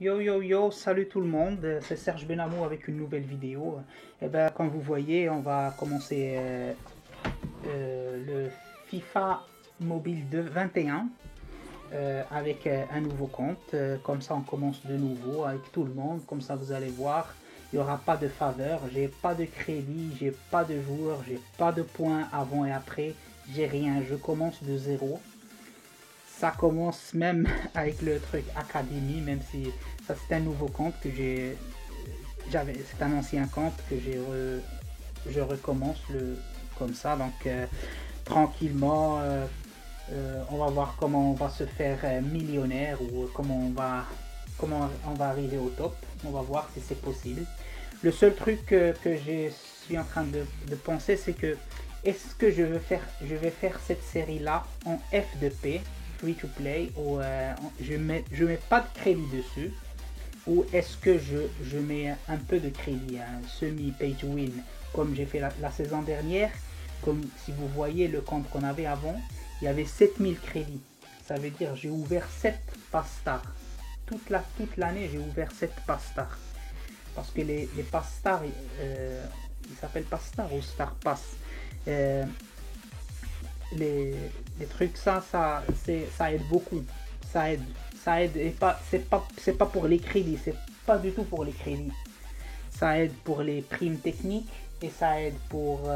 Yo yo yo, salut tout le monde, c'est Serge Benamou avec une nouvelle vidéo. Et ben, comme vous voyez, on va commencer le FIFA Mobile 21 avec un nouveau compte. Comme ça, on commence de nouveau avec tout le monde. Comme ça, vous allez voir, il n'y aura pas de faveur. J'ai pas de crédit, j'ai pas de joueurs, j'ai pas de points avant et après. J'ai rien, je commence de zéro. Ça commence même avec le truc Academy, même si ça c'est un nouveau compte que c'est un ancien compte que je recommence comme ça, donc tranquillement, on va voir comment on va se faire millionnaire ou comment on va arriver au top. On va voir si c'est possible. Le seul truc que je suis en train de penser, c'est que est-ce que je vais faire cette série là en F2P free to play ou je mets pas de crédit dessus, ou est-ce que je mets un peu de crédit, un semi pay to win comme j'ai fait la saison dernière. Comme si vous voyez le compte qu'on avait avant, il y avait 7000 crédits. Ça veut dire j'ai ouvert 7 pass stars toute l'année. J'ai ouvert 7 pass stars parce que les pass stars ils s'appellent pass stars ou star pass. Les trucs ça aide beaucoup, ça aide, et pas c'est pas pour les crédits, c'est pas du tout pour les crédits, ça aide pour les primes techniques et ça aide pour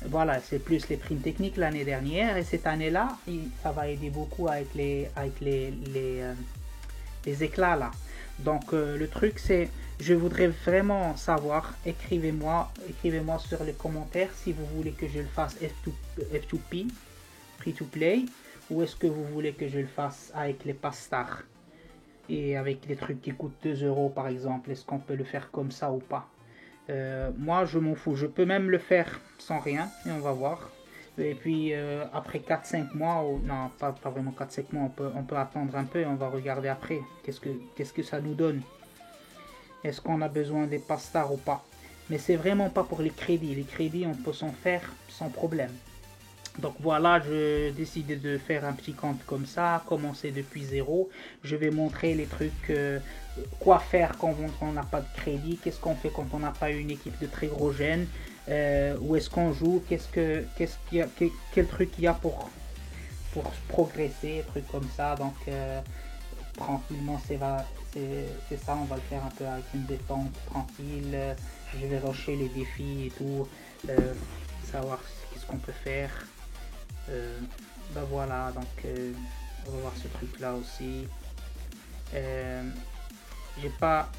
voilà, c'est plus les primes techniques l'année dernière, et cette année là ça va aider beaucoup avec les éclats là. Donc le truc c'est, je voudrais vraiment savoir, écrivez-moi sur les commentaires si vous voulez que je le fasse F2P, free to play, ou est-ce que vous voulez que je le fasse avec les pass stars et avec les trucs qui coûtent 2 euros par exemple. Est-ce qu'on peut le faire comme ça ou pas? Moi je m'en fous, je peux même le faire sans rien et on va voir. Et puis après 4-5 mois, ou non pas vraiment 4-5 mois, on peut attendre un peu et on va regarder après qu'est-ce que ça nous donne. Est-ce qu'on a besoin des pass stars ou pas? Mais c'est vraiment pas pour les crédits. Les crédits, on peut s'en faire sans problème. Donc voilà, je décide de faire un petit compte comme ça, commencer depuis zéro. Je vais montrer les trucs, quoi faire quand on n'a pas de crédit, qu'est-ce qu'on fait quand on n'a pas une équipe de très gros jeunes, où est-ce qu'on joue, quel truc il y a pour progresser, trucs comme ça. Donc tranquillement, c'est ça, on va le faire un peu avec une détente tranquille. Je vais rusher les défis et tout, savoir qu'est-ce qu'on peut faire. Ben voilà, donc on va voir ce truc là aussi. J'ai pas,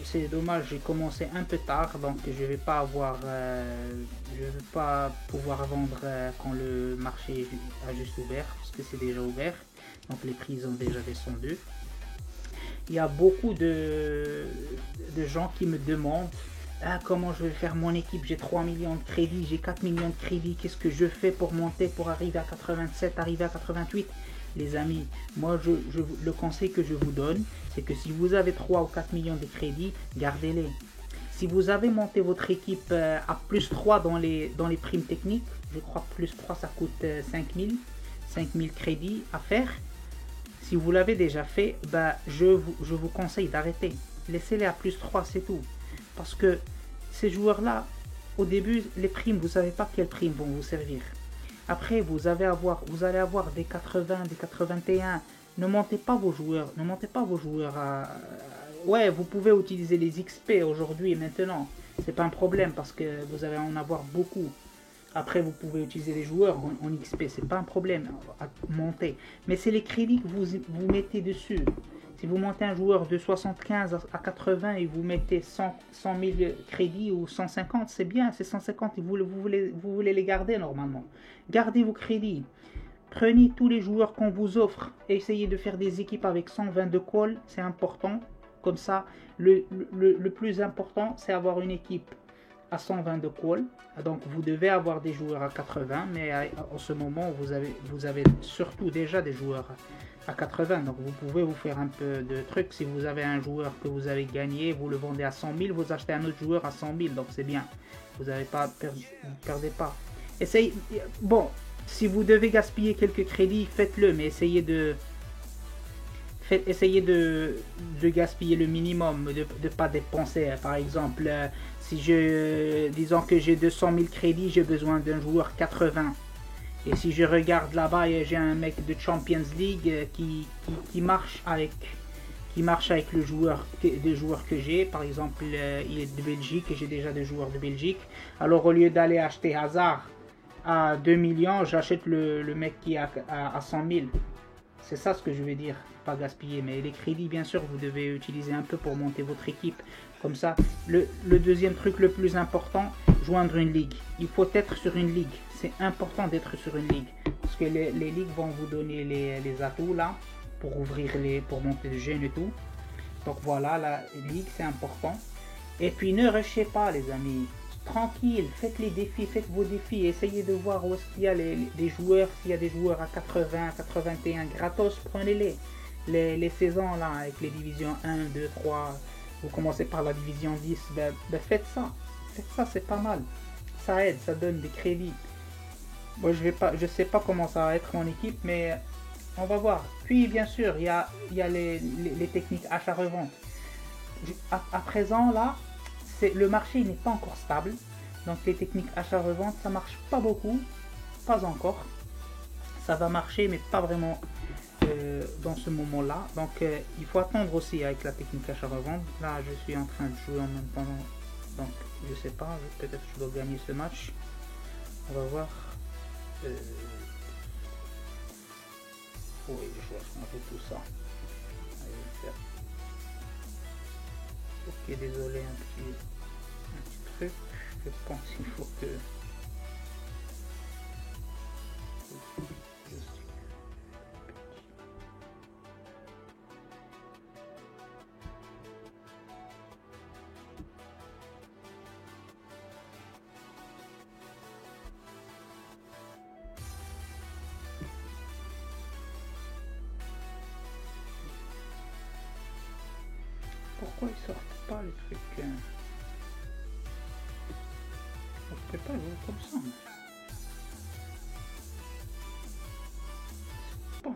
c'est dommage, j'ai commencé un peu tard, donc je vais pas pouvoir vendre quand le marché a juste ouvert, parce que c'est déjà ouvert, donc les prix ont déjà descendu. Il y a beaucoup de gens qui me demandent comment je vais faire mon équipe. J'ai 3 millions de crédits, j'ai 4 millions de crédits, qu'est-ce que je fais pour monter, pour arriver à 87, arriver à 88? Les amis, moi le conseil que je vous donne, c'est que si vous avez 3 ou 4 millions de crédits, gardez-les. Si vous avez monté votre équipe à plus 3 dans les primes techniques, je crois plus 3 ça coûte 5000 crédits à faire. Si vous l'avez déjà fait, bah, je vous conseille d'arrêter. Laissez-les à plus 3, c'est tout. Parce que ces joueurs-là, au début, les primes, vous ne savez pas quelles primes vont vous servir. Après, vous allez avoir des 80, des 81. Ne montez pas vos joueurs. Ne montez pas vos joueurs à... Ouais, vous pouvez utiliser les XP aujourd'hui et maintenant. C'est pas un problème parce que vous allez en avoir beaucoup. Après, vous pouvez utiliser les joueurs en XP, c'est pas un problème à monter. Mais c'est les crédits que vous mettez dessus. Si vous montez un joueur de 75 à 80 et vous mettez 100 000 crédits ou 150, c'est bien, c'est 150 et vous voulez les garder normalement. Gardez vos crédits. Prenez tous les joueurs qu'on vous offre. Essayez de faire des équipes avec 122 calls, c'est important. Comme ça, le plus important, c'est avoir une équipe à 122 calls. Donc vous devez avoir des joueurs à 80, mais en ce moment vous avez surtout déjà des joueurs à 80, donc vous pouvez vous faire un peu de trucs. Si vous avez un joueur que vous avez gagné, vous le vendez à 100 000, vous achetez un autre joueur à 100 000, donc c'est bien, vous n'avez pas perdez pas. Essayez, bon, si vous devez gaspiller quelques crédits, faites-le, mais essayez de essayez de gaspiller le minimum, de ne pas dépenser. Par exemple, si disons que j'ai 200 000 crédits, j'ai besoin d'un joueur 80. Et si je regarde là-bas, j'ai un mec de Champions League qui marche avec le joueur, des joueurs que j'ai. Par exemple, il est de Belgique et j'ai déjà des joueurs de Belgique. Alors au lieu d'aller acheter Hazard à 2 millions, j'achète le mec qui est à 100 000. C'est ça ce que je veux dire, pas gaspiller. Mais les crédits, bien sûr, vous devez utiliser un peu pour monter votre équipe. Comme ça, le deuxième truc le plus important, joindre une ligue. Il faut être sur une ligue. C'est important d'être sur une ligue. Parce que les ligues vont vous donner les atouts là, pour pour monter le jeu et tout. Donc voilà, la ligue, c'est important. Et puis ne rushez pas, les amis. Tranquille, faites les défis, faites vos défis. Essayez de voir où est-ce qu'il y a des joueurs. S'il y a des joueurs à 80, 81 gratos, prenez-les. Les saisons là, avec les divisions 1, 2, 3, vous commencez par la division 10, faites ça. Faites ça, c'est pas mal. Ça aide, ça donne des crédits. Moi, je sais pas comment ça va être mon équipe, mais on va voir. Puis, bien sûr, il y a les techniques achat-revente. À présent, là, le marché n'est pas encore stable. Donc, les techniques achat-revente, ça marche pas beaucoup. Pas encore. Ça va marcher, mais pas vraiment dans ce moment-là. Donc, il faut attendre aussi avec la technique achat-revente. Là, je suis en train de jouer en même temps. Donc, je sais pas. Peut-être que je dois gagner ce match. On va voir. Oui, je vais changer tout ça. Allez, ok, désolé, un petit truc. Je pense qu'il faut que... Pourquoi ils sortent pas les trucs on peut pas jouer comme ça. Bon,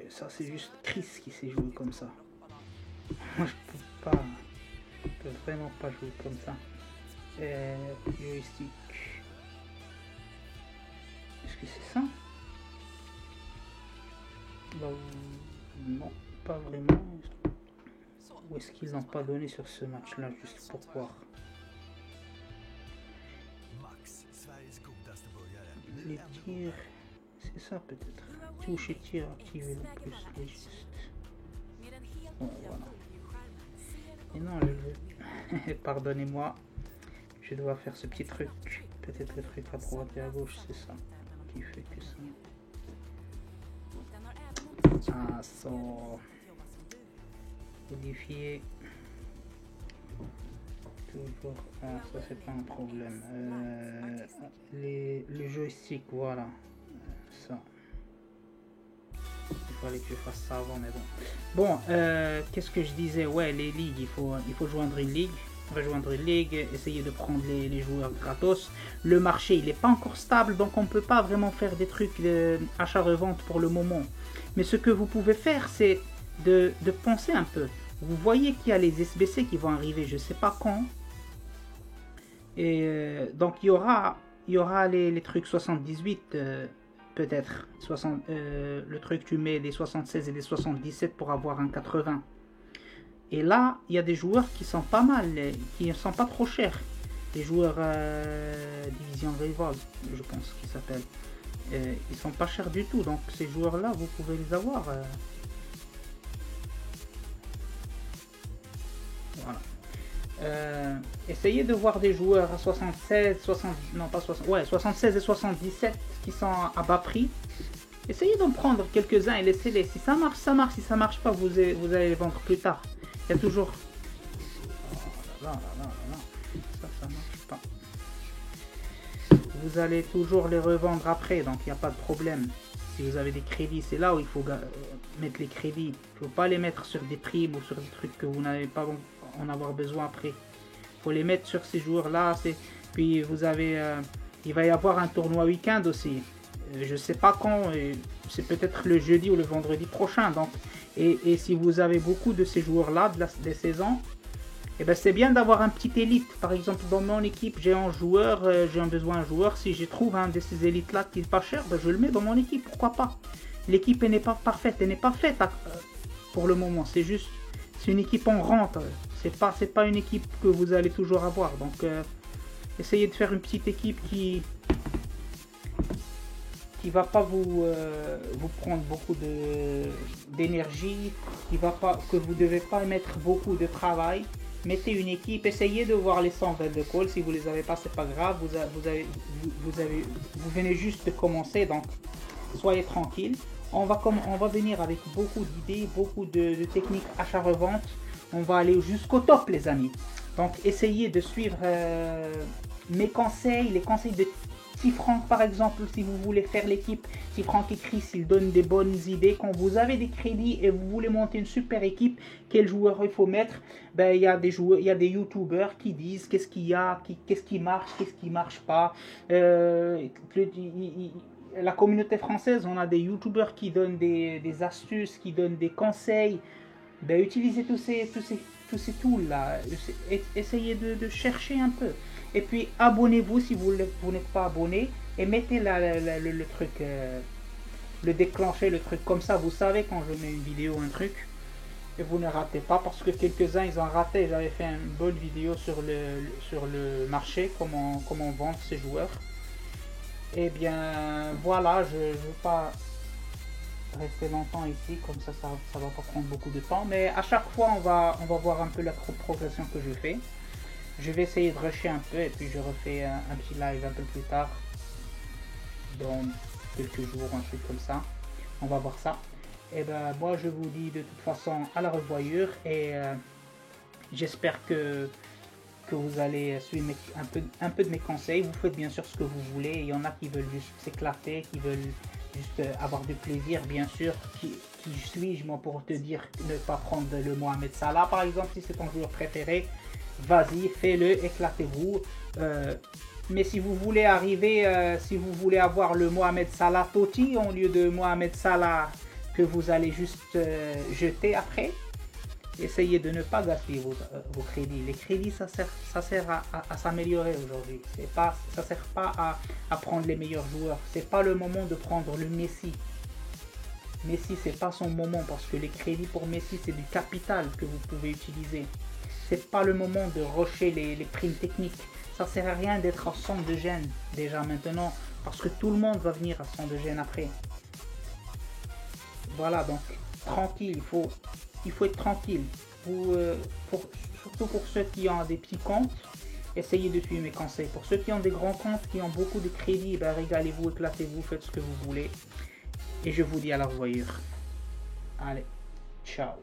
ça c'est juste Chris qui sait jouer comme ça. Moi je peux vraiment pas jouer comme ça. Joystick. Est-ce que c'est ça? Non, pas vraiment. Ou est-ce qu'ils n'ont pas donné sur ce match-là, juste pour voir? Les tirs, c'est ça peut-être. Touche et tir activé le plus, les juste. Bon, voilà. Et non, pardonnez-moi, je dois faire ce petit truc. Peut-être le truc à droite et à gauche, c'est ça qui fait que ça. Ah, ça. Modifier. Toujours. Ah, ça c'est pas un problème. Le joystick, voilà. Ça. Il fallait que je fasse ça avant, mais bon. Bon, qu'est-ce que je disais? Ouais, les ligues, il faut joindre une ligue. Rejoindre une ligue, essayer de prendre les joueurs gratos. Le marché, il n'est pas encore stable, donc on ne peut pas vraiment faire des trucs d'achat-revente pour le moment. Mais ce que vous pouvez faire, c'est de penser un peu. Vous voyez qu'il y a les SBC qui vont arriver, je ne sais pas quand. Et donc il y aura les trucs 78, peut-être. Le truc, tu mets des 76 et des 77 pour avoir un 80. Et là, il y a des joueurs qui sont pas mal, qui ne sont pas trop chers. Des joueurs Division Rival, je pense qu'ils s'appellent. Ils sont pas chers du tout, donc ces joueurs-là, vous pouvez les avoir. Voilà. Essayez de voir des joueurs à 76, 76 et 77 qui sont à bas prix. Essayez d'en prendre quelques-uns et laissez-les. Si ça marche, ça marche. Si ça marche pas, vous allez les vendre plus tard. Il y a toujours... Oh là là là là là. Ça marche pas. Vous allez toujours les revendre après, donc il n'y a pas de problème. Si vous avez des crédits, c'est là où il faut mettre les crédits. Il ne faut pas les mettre sur des primes ou sur des trucs que vous n'avez pas en avoir besoin après. Il faut les mettre sur ces joueurs-là. Puis vous avez... il va y avoir un tournoi week-end aussi. Je sais pas quand, c'est peut-être le jeudi ou le vendredi prochain. Donc, et si vous avez beaucoup de ces joueurs-là des saisons, et ben c'est bien d'avoir un petit élite. Par exemple, dans mon équipe, j'ai un joueur, j'ai un besoin d'un joueur. Si je trouve un de ces élites-là qui est pas cher, ben je le mets dans mon équipe. Pourquoi pas? L'équipe n'est pas parfaite, elle n'est pas faite pour le moment. C'est juste, c'est une équipe en rente. C'est pas une équipe que vous allez toujours avoir. Donc, essayez de faire une petite équipe qui va pas vous prendre beaucoup d'énergie, que vous devez pas mettre beaucoup de travail. Mettez une équipe, essayez de voir les 100 de call. Si vous les avez pas, c'est pas grave. Vous venez juste de commencer, donc soyez tranquille. On va venir avec beaucoup d'idées, beaucoup de techniques achat-revente. On va aller jusqu'au top, les amis. Donc essayez de suivre mes conseils, les conseils de Franck par exemple. Si vous voulez faire l'équipe, Franck et Chris, ils donnent des bonnes idées. Quand vous avez des crédits et vous voulez monter une super équipe, quel joueur il faut mettre? Ben, il y a des joueurs, il y a des youtubeurs qui disent qu'est-ce qu'il y a, qu'est-ce qui marche, qu'est-ce qui marche pas. La communauté française, on a des youtubeurs qui donnent des astuces, qui donnent des conseils. Ben, utilisez tous ces tools là, essayez de chercher un peu. Et puis abonnez-vous si vous n'êtes pas abonné, et mettez le truc, le déclencher, le truc, comme ça vous savez quand je mets une vidéo, un truc, et vous ne ratez pas, parce que quelques-uns ils ont raté. J'avais fait une bonne vidéo sur le marché, comment vendre ces joueurs. Et bien voilà, je ne veux pas rester longtemps ici, comme ça va pas prendre beaucoup de temps, mais à chaque fois on va voir un peu la progression que je fais. Je vais essayer de rusher un peu, et puis je refais un petit live un peu plus tard, dans quelques jours, un truc comme ça. On va voir ça. Et ben moi je vous dis de toute façon à la revoyure, et j'espère que vous allez suivre un peu de mes conseils. Vous faites bien sûr ce que vous voulez. Il y en a qui veulent juste s'éclater, qui veulent juste avoir du plaisir, bien sûr. Qui suis-je moi pour te dire ne pas prendre le Mohamed Salah par exemple? Si c'est ton joueur préféré, vas-y, fais-le, éclatez-vous. Mais si vous voulez si vous voulez avoir le Mohamed Salah Totti au lieu de Mohamed Salah que vous allez juste jeter après, essayez de ne pas gaspiller vos crédits. Les crédits, ça sert à s'améliorer aujourd'hui. Ça sert pas à prendre les meilleurs joueurs. C'est pas le moment de prendre le Messi. Messi, c'est pas son moment, parce que les crédits pour Messi, c'est du capital que vous pouvez utiliser. C'est pas le moment de rusher les primes techniques. Ça sert à rien d'être à 100 de gêne déjà maintenant, parce que tout le monde va venir à 100 de gêne après. Voilà, donc tranquille, il faut être tranquille. Surtout pour ceux qui ont des petits comptes, essayez de suivre mes conseils. Pour ceux qui ont des grands comptes, qui ont beaucoup de crédits, ben régalez-vous, éclatez-vous, faites ce que vous voulez. Et je vous dis à la revoyure. Allez, ciao.